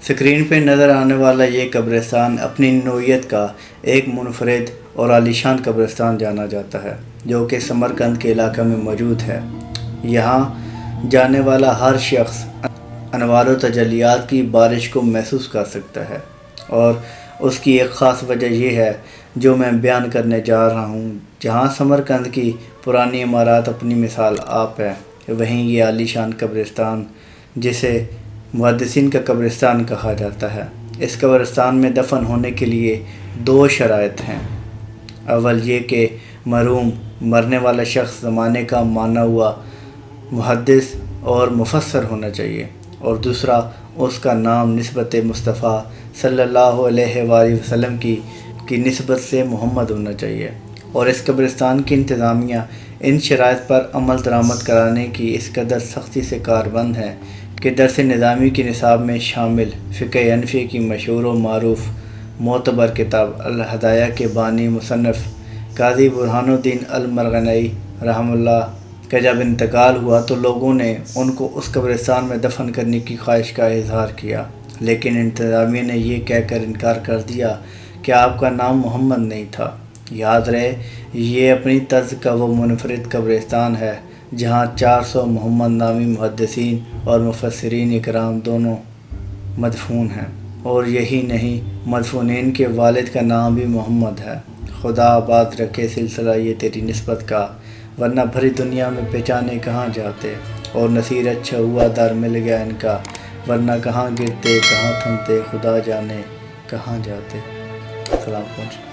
Screen پہ نظر آنے والا یہ قبرستان اپنی نوعیت کا ایک منفرد اور عالیشان قبرستان جانا جاتا ہے، جو کہ سمرقند کے علاقہ میں موجود ہے۔ یہاں جانے والا ہر شخص انوار و تجلیات کی بارش کو محسوس کر سکتا ہے، اور اس کی ایک خاص وجہ یہ ہے جو میں بیان کرنے جا رہا ہوں۔ جہاں سمرقند کی پرانی عمارات اپنی مثال آپ ہے، وہیں یہ عالیشان قبرستان، جسے محدثین کا قبرستان کہا جاتا ہے، اس قبرستان میں دفن ہونے کے لیے 2 شرائط ہیں۔ اول یہ کہ مرحوم مرنے والا شخص زمانے کا مانا ہوا محدث اور مفسر ہونا چاہیے، اور دوسرا اس کا نام نسبت مصطفیٰ صلی اللہ علیہ وآلہ وسلم کی نسبت سے محمد ہونا چاہیے۔ اور اس قبرستان کی انتظامیہ ان شرائط پر عمل درآمد کرانے کی اس قدر سختی سے کاربند ہے کہ درس نظامی کی نصاب میں شامل فقہ حنفی کی مشہور و معروف معتبر کتاب الہدایہ کے بانی مصنف قاضی برہان الدین المرغنی رحمہ اللہ کا جب انتقال ہوا تو لوگوں نے ان کو اس قبرستان میں دفن کرنے کی خواہش کا اظہار کیا، لیکن انتظامیہ نے یہ کہہ کر انکار کر دیا کہ آپ کا نام محمد نہیں تھا۔ یاد رہے، یہ اپنی طرز کا وہ منفرد قبرستان ہے جہاں 400 محمد نامی محدثین اور مفسرین اکرام دونوں مدفون ہیں، اور یہی نہیں، مدفونین کے والد کا نام بھی محمد ہے۔ خدا آباد رکھے سلسلہ یہ تیری نسبت کا، ورنہ بھری دنیا میں پہچانے کہاں جاتے، اور نصیر اچھا ہوا در مل گیا ان کا، ورنہ کہاں گرتے کہاں تھمتے، خدا جانے کہاں جاتے۔ سلام پہنچ